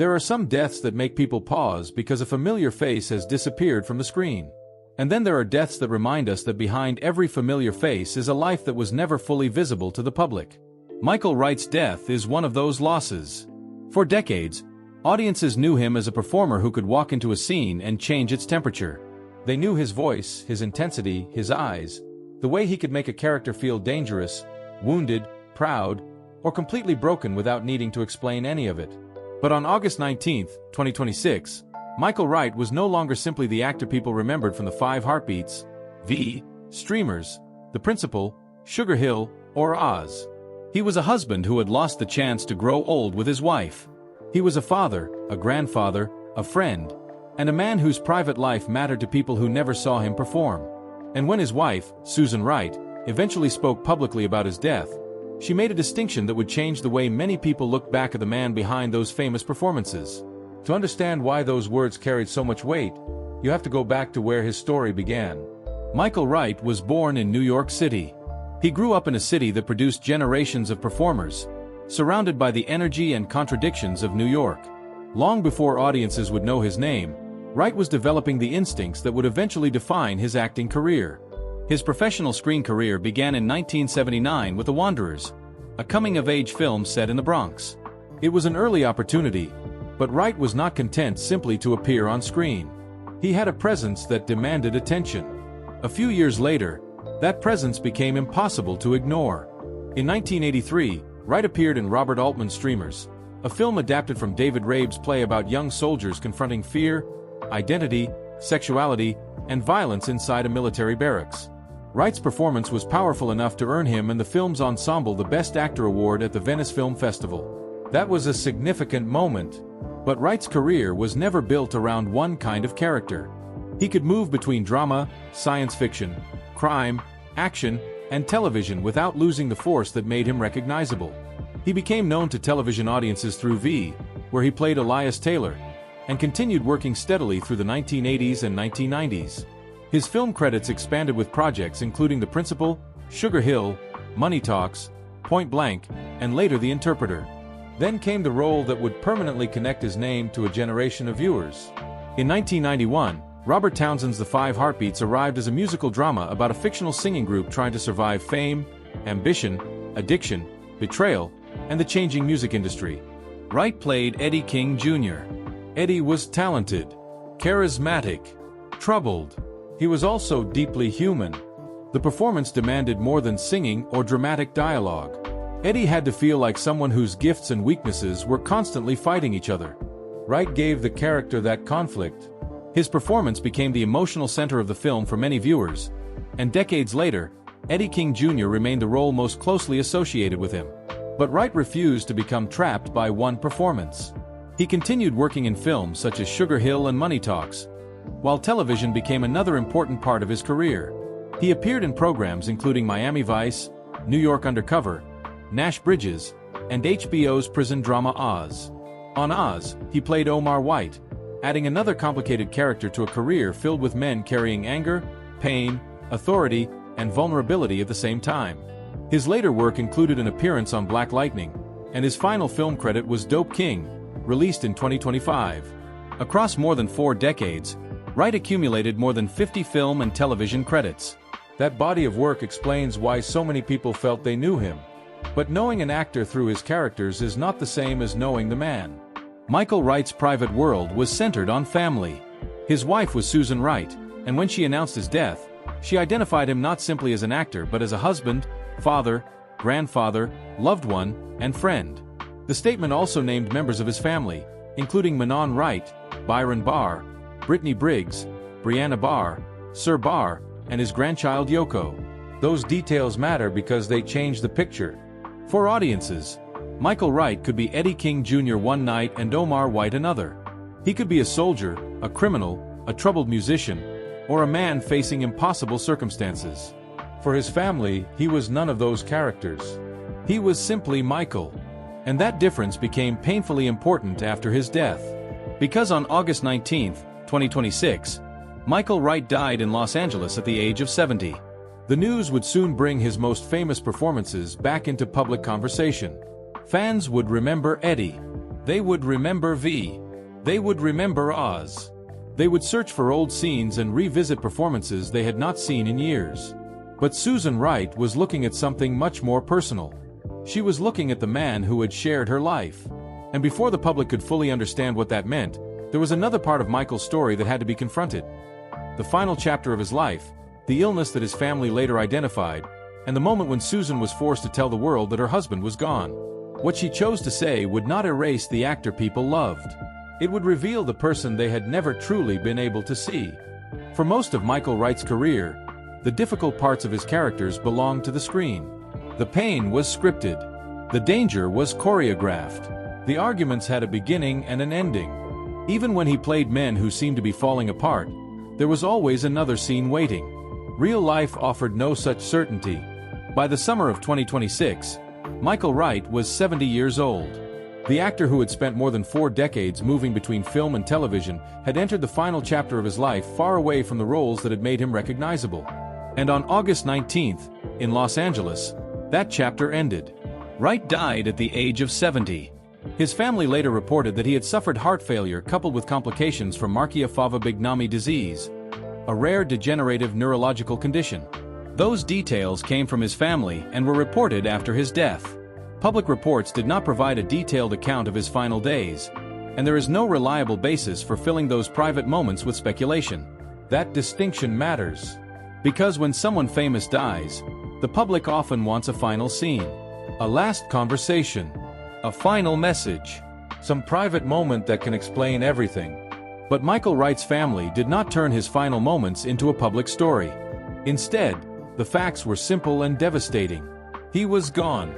There are some deaths that make people pause because a familiar face has disappeared from the screen. And then there are deaths that remind us that behind every familiar face is a life that was never fully visible to the public. Michael Wright's death is one of those losses. For decades, audiences knew him as a performer who could walk into a scene and change its temperature. They knew his voice, his intensity, his eyes, the way he could make a character feel dangerous, wounded, proud, or completely broken without needing to explain any of it. But on August 19, 2026, Michael Wright was no longer simply the actor people remembered from the 5 Heartbeats, V, Streamers, The Principal, Sugar Hill, or Oz. He was a husband who had lost the chance to grow old with his wife. He was a father, a grandfather, a friend, and a man whose private life mattered to people who never saw him perform. And when his wife, Susan Wright, eventually spoke publicly about his death, she made a distinction that would change the way many people looked back at the man behind those famous performances. To understand why those words carried so much weight, you have to go back to where his story began. Michael Wright was born in New York City. He grew up in a city that produced generations of performers, surrounded by the energy and contradictions of New York. Long before audiences would know his name, Wright was developing the instincts that would eventually define his acting career. His professional screen career began in 1979 with The Wanderers, a coming-of-age film set in the Bronx. It was an early opportunity, but Wright was not content simply to appear on screen. He had a presence that demanded attention. A few years later, that presence became impossible to ignore. In 1983, Wright appeared in Robert Altman's Streamers, a film adapted from David Rabe's play about young soldiers confronting fear, identity, sexuality, and violence inside a military barracks. Wright's performance was powerful enough to earn him and the film's ensemble the Best Actor award at the Venice Film Festival. That was a significant moment. But Wright's career was never built around one kind of character. He could move between drama, science fiction, crime, action, and television without losing the force that made him recognizable. He became known to television audiences through V, where he played Elias Taylor, and continued working steadily through the 1980s and 1990s. His film credits expanded with projects including The Principal, Sugar Hill, Money Talks, Point Blank, and later The Interpreter. Then came the role that would permanently connect his name to a generation of viewers. In 1991, Robert Townsend's The 5 Heartbeats arrived as a musical drama about a fictional singing group trying to survive fame, ambition, addiction, betrayal, and the changing music industry. Wright played Eddie King Jr. Eddie was talented, charismatic, troubled. He was also deeply human. The performance demanded more than singing or dramatic dialogue. Eddie had to feel like someone whose gifts and weaknesses were constantly fighting each other. Wright gave the character that conflict. His performance became the emotional center of the film for many viewers, and decades later, Eddie King Jr. remained the role most closely associated with him. But Wright refused to become trapped by one performance. He continued working in films such as Sugar Hill and Money Talks, while television became another important part of his career. He appeared in programs including Miami Vice, New York Undercover, Nash Bridges, and HBO's prison drama Oz. On Oz, he played Omar White, adding another complicated character to a career filled with men carrying anger, pain, authority, and vulnerability at the same time. His later work included an appearance on Black Lightning, and his final film credit was Dope King, released in 2025. Across more than 4 decades, Wright accumulated more than 50 film and television credits. That body of work explains why so many people felt they knew him. But knowing an actor through his characters is not the same as knowing the man. Michael Wright's private world was centered on family. His wife was Susan Wright, and when she announced his death, she identified him not simply as an actor but as a husband, father, grandfather, loved one, and friend. The statement also named members of his family, including Manon Wright, Byron Barr, Brittany Briggs, Brianna Barr, Sir Barr, and his grandchild Yoko. Those details matter because they change the picture. For audiences, Michael Wright could be Eddie King Jr. one night and Omar White another. He could be a soldier, a criminal, a troubled musician, or a man facing impossible circumstances. For his family, he was none of those characters. He was simply Michael. And that difference became painfully important after his death. Because on August 19, 2026, Michael Wright died in Los Angeles at the age of 70. The news would soon bring his most famous performances back into public conversation. Fans would remember Eddie, They would remember V. They would remember Oz. They would search for old scenes and revisit performances they had not seen in years. But Susan Wright was looking at something much more personal. She was looking at the man who had shared her life. And before the public could fully understand what that meant, there was another part of Michael's story that had to be confronted. The final chapter of his life, the illness that his family later identified, and the moment when Susan was forced to tell the world that her husband was gone. What she chose to say would not erase the actor people loved. It would reveal the person they had never truly been able to see. For most of Michael Wright's career, the difficult parts of his characters belonged to the screen. The pain was scripted. The danger was choreographed. The arguments had a beginning and an ending. Even when he played men who seemed to be falling apart, there was always another scene waiting. Real life offered no such certainty. By the summer of 2026, Michael Wright was 70 years old. The actor who had spent more than 4 decades moving between film and television had entered the final chapter of his life far away from the roles that had made him recognizable. And on August 19th, in Los Angeles, that chapter ended. Wright died at the age of 70. His family later reported that he had suffered heart failure coupled with complications from Markia-Fava-Bignami disease, a rare degenerative neurological condition. Those details came from his family and were reported after his death. Public reports did not provide a detailed account of his final days, and there is no reliable basis for filling those private moments with speculation. That distinction matters. Because when someone famous dies, the public often wants a final scene, a last conversation, a final message, some private moment that can explain everything. But Michael Wright's family did not turn his final moments into a public story. Instead, the facts were simple and devastating. He was gone.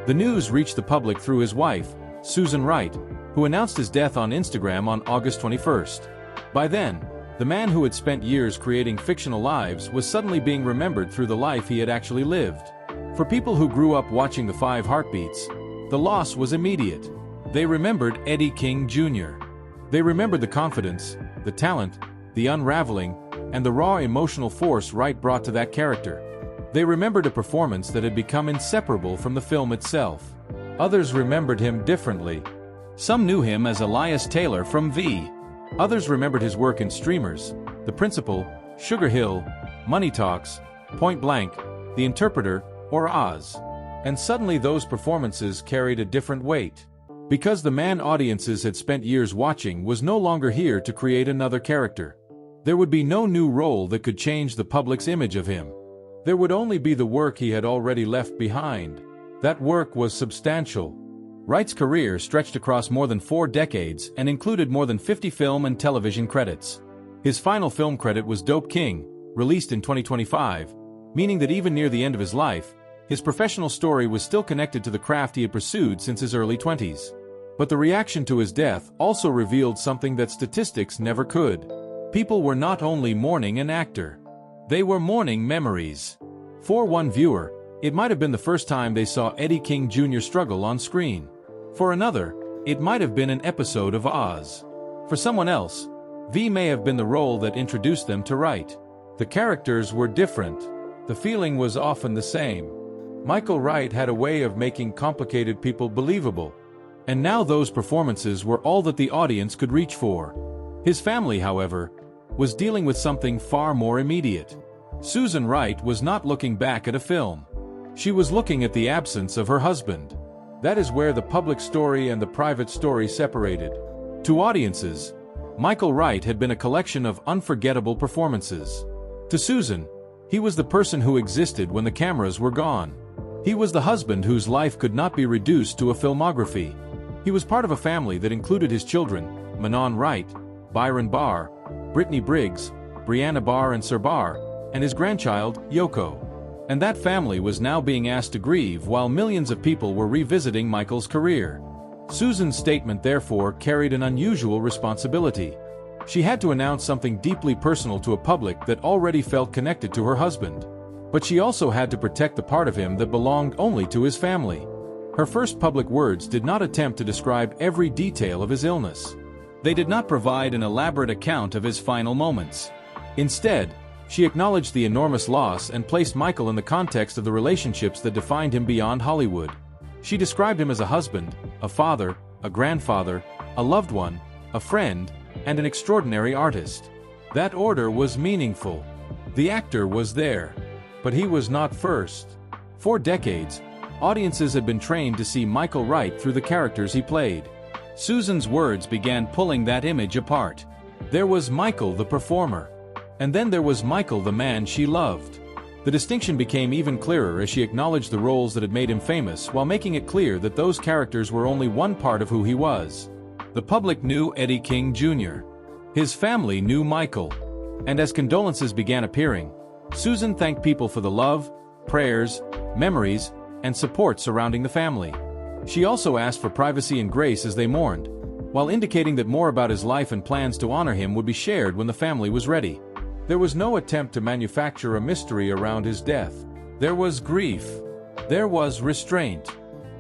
The news reached the public through his wife, Susan Wright, who announced his death on Instagram on August 21st. By then, the man who had spent years creating fictional lives was suddenly being remembered through the life he had actually lived. For people who grew up watching the 5 Heartbeats, the loss was immediate. They remembered Eddie King Jr. They remembered the confidence, the talent, the unraveling, and the raw emotional force Wright brought to that character. They remembered a performance that had become inseparable from the film itself. Others remembered him differently. Some knew him as Elias Taylor from V. Others remembered his work in Streamers, The Principal, Sugar Hill, Money Talks, Point Blank, The Interpreter, or Oz. And suddenly those performances carried a different weight. Because the man audiences had spent years watching was no longer here to create another character. There would be no new role that could change the public's image of him. There would only be the work he had already left behind. That work was substantial. Wright's career stretched across more than 4 decades and included more than 50 film and television credits. His final film credit was Dope King, released in 2025, meaning that even near the end of his life, his professional story was still connected to the craft he had pursued since his early 20s. But the reaction to his death also revealed something that statistics never could. People were not only mourning an actor. They were mourning memories. For one viewer, it might have been the first time they saw Eddie King Jr. struggle on screen. For another, it might have been an episode of Oz. For someone else, V may have been the role that introduced them to Wright. The characters were different. The feeling was often the same. Michael Wright had a way of making complicated people believable. And now those performances were all that the audience could reach for. His family, however, was dealing with something far more immediate. Susan Wright was not looking back at a film. She was looking at the absence of her husband. That is where the public story and the private story separated. To audiences, Michael Wright had been a collection of unforgettable performances. To Susan, he was the person who existed when the cameras were gone. He was the husband whose life could not be reduced to a filmography. He was part of a family that included his children, Manon Wright, Byron Barr, Brittany Briggs, Brianna Barr and Sir Barr, and his grandchild, Yoko. And that family was now being asked to grieve while millions of people were revisiting Michael's career. Susan's statement therefore carried an unusual responsibility. She had to announce something deeply personal to a public that already felt connected to her husband. But she also had to protect the part of him that belonged only to his family. Her first public words did not attempt to describe every detail of his illness. They did not provide an elaborate account of his final moments. Instead, she acknowledged the enormous loss and placed Michael in the context of the relationships that defined him beyond Hollywood. She described him as a husband, a father, a grandfather, a loved one, a friend, and an extraordinary artist. That order was meaningful. The actor was there, but he was not first. For decades, audiences had been trained to see Michael Wright through the characters he played. Susan's words began pulling that image apart. There was Michael the performer, and then there was Michael the man she loved. The distinction became even clearer as she acknowledged the roles that had made him famous while making it clear that those characters were only one part of who he was. The public knew Eddie King Jr. His family knew Michael. And as condolences began appearing, Susan thanked people for the love, prayers, memories, and support surrounding the family. She also asked for privacy and grace as they mourned, while indicating that more about his life and plans to honor him would be shared when the family was ready. There was no attempt to manufacture a mystery around his death. There was grief. There was restraint.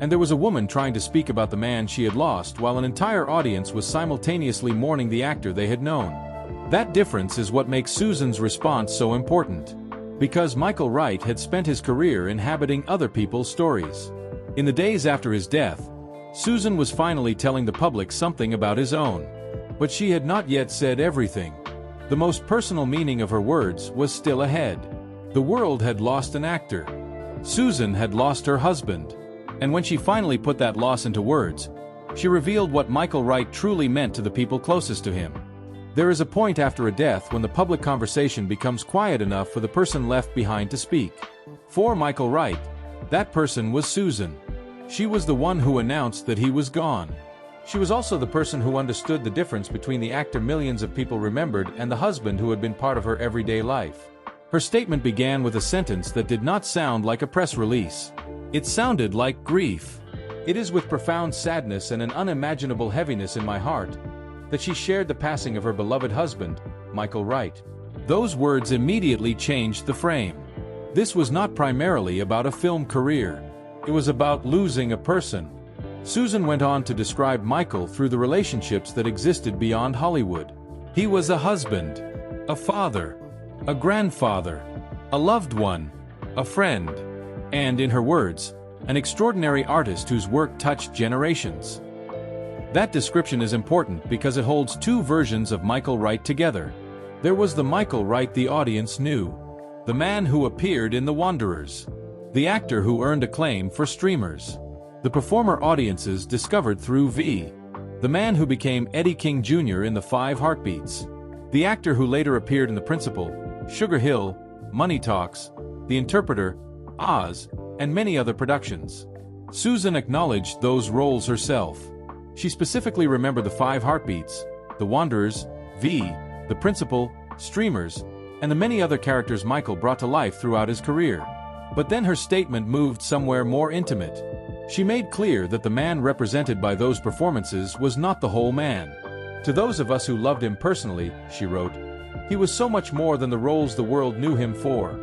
And there was a woman trying to speak about the man she had lost while an entire audience was simultaneously mourning the actor they had known. That difference is what makes Susan's response so important. Because Michael Wright had spent his career inhabiting other people's stories. In the days after his death, Susan was finally telling the public something about his own. But she had not yet said everything. The most personal meaning of her words was still ahead. The world had lost an actor. Susan had lost her husband. And when she finally put that loss into words, she revealed what Michael Wright truly meant to the people closest to him. There is a point after a death when the public conversation becomes quiet enough for the person left behind to speak. For Michael Wright, that person was Susan. She was the one who announced that he was gone. She was also the person who understood the difference between the actor millions of people remembered and the husband who had been part of her everyday life. Her statement began with a sentence that did not sound like a press release. It sounded like grief. It is with profound sadness and an unimaginable heaviness in my heart that she shared the passing of her beloved husband, Michael Wright. Those words immediately changed the frame. This was not primarily about a film career. It was about losing a person. Susan went on to describe Michael through the relationships that existed beyond Hollywood. He was a husband, a father, a grandfather, a loved one, a friend, and, in her words, an extraordinary artist whose work touched generations. That description is important because it holds two versions of Michael Wright together. There was the Michael Wright the audience knew, the man who appeared in The Wanderers, the actor who earned acclaim for streamers, the performer audiences discovered through V, the man who became Eddie King Jr. in The Five Heartbeats, the actor who later appeared in The Principal, Sugar Hill, Money Talks, The Interpreter, Oz, and many other productions. Susan acknowledged those roles herself. She specifically remembered The Five Heartbeats, The Wanderers, V, The Principal, Streamers, and the many other characters Michael brought to life throughout his career. But then her statement moved somewhere more intimate. She made clear that the man represented by those performances was not the whole man. To those of us who loved him personally, she wrote, he was so much more than the roles the world knew him for.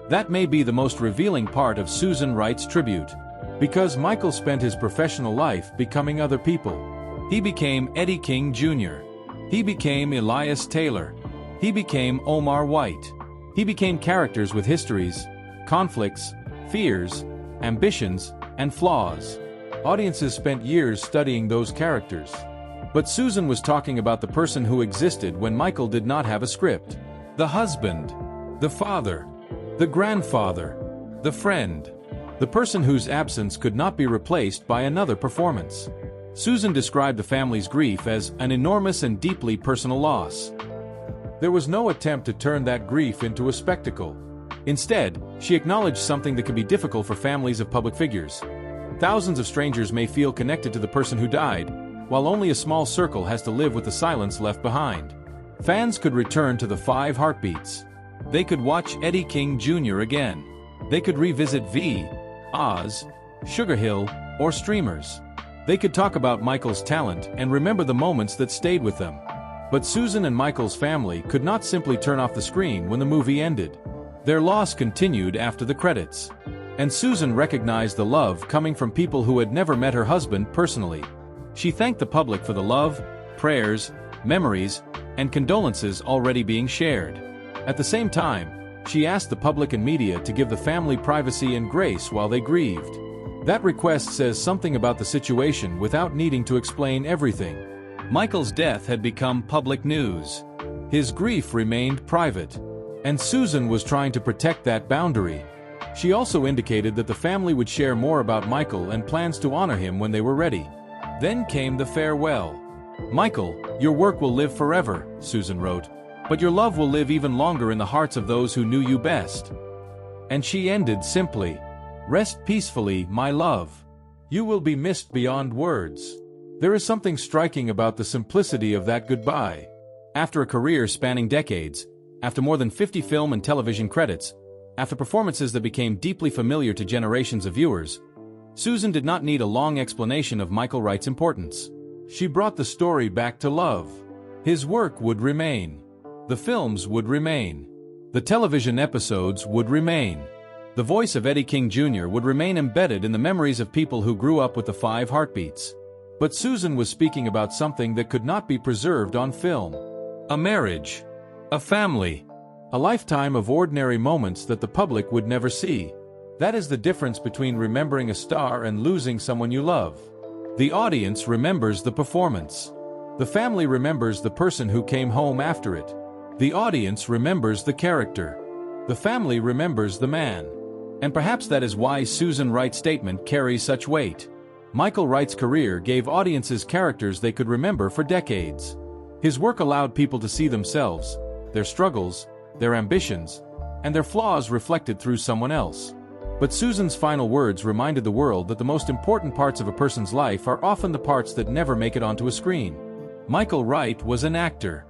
That may be the most revealing part of Susan Wright's tribute. Because Michael spent his professional life becoming other people. He became Eddie King Jr. He became Elias Taylor. He became Omar White. He became characters with histories, conflicts, fears, ambitions, and flaws. Audiences spent years studying those characters. But Susan was talking about the person who existed when Michael did not have a script. The husband, the father, the grandfather, the friend. The person whose absence could not be replaced by another performance. Susan described the family's grief as an enormous and deeply personal loss. There was no attempt to turn that grief into a spectacle. Instead, she acknowledged something that can be difficult for families of public figures. Thousands of strangers may feel connected to the person who died, while only a small circle has to live with the silence left behind. Fans could return to The Five Heartbeats. They could watch Eddie King Jr. again. They could revisit V, Oz, Sugar Hill, or Streamers. They could talk about Michael's talent and remember the moments that stayed with them. But Susan and Michael's family could not simply turn off the screen when the movie ended. Their loss continued after the credits. And Susan recognized the love coming from people who had never met her husband personally. She thanked the public for the love, prayers, memories, and condolences already being shared. At the same time, she asked the public and media to give the family privacy and grace while they grieved. That request says something about the situation without needing to explain everything. Michael's death had become public news. His grief remained private. And Susan was trying to protect that boundary. She also indicated that the family would share more about Michael and plans to honor him when they were ready. Then came the farewell. "Michael, your work will live forever," Susan wrote, "but your love will live even longer in the hearts of those who knew you best." And she ended simply, "Rest peacefully, my love. You will be missed beyond words." There is something striking about the simplicity of that goodbye. After a career spanning decades, after more than 50 film and television credits, after performances that became deeply familiar to generations of viewers, Susan did not need a long explanation of Michael Wright's importance. She brought the story back to love. His work would remain. The films would remain. The television episodes would remain. The voice of Eddie King Jr. would remain embedded in the memories of people who grew up with the 5 heartbeats. But Susan was speaking about something that could not be preserved on film. A marriage. A family. A lifetime of ordinary moments that the public would never see. That is the difference between remembering a star and losing someone you love. The audience remembers the performance. The family remembers the person who came home after it. The audience remembers the character. The family remembers the man. And perhaps that is why Susan Wright's statement carries such weight. Michael Wright's career gave audiences characters they could remember for decades. His work allowed people to see themselves, their struggles, their ambitions, and their flaws reflected through someone else. But Susan's final words reminded the world that the most important parts of a person's life are often the parts that never make it onto a screen. Michael Wright was an actor.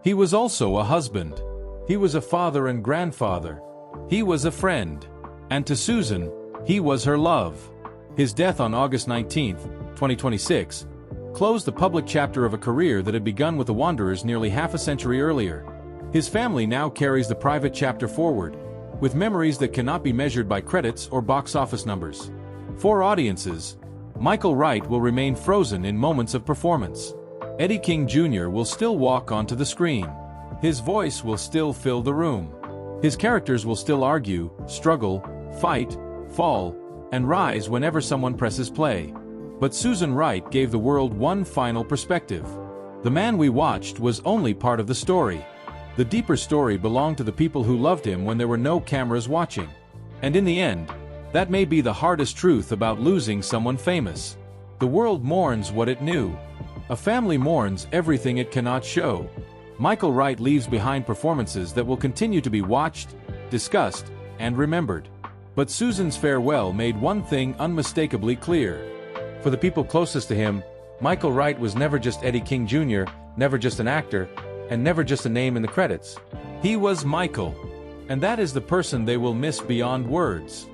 He was also a husband. He was a father and grandfather. He was a friend. And to Susan, he was her love. His death on August 19, 2026, closed the public chapter of a career that had begun with the Wanderers nearly half a century earlier. His family now carries the private chapter forward, with memories that cannot be measured by credits or box office numbers. For audiences, Michael Wright will remain frozen in moments of performance. Eddie King Jr. will still walk onto the screen. His voice will still fill the room. His characters will still argue, struggle, fight, fall, and rise whenever someone presses play. But Susan Wright gave the world one final perspective. The man we watched was only part of the story. The deeper story belonged to the people who loved him when there were no cameras watching. And in the end, that may be the hardest truth about losing someone famous. The world mourns what it knew. A family mourns everything it cannot show. Michael Wright leaves behind performances that will continue to be watched, discussed, and remembered. But Susan's farewell made one thing unmistakably clear. For the people closest to him, Michael Wright was never just Eddie King Jr., never just an actor, and never just a name in the credits. He was Michael. And that is the person they will miss beyond words.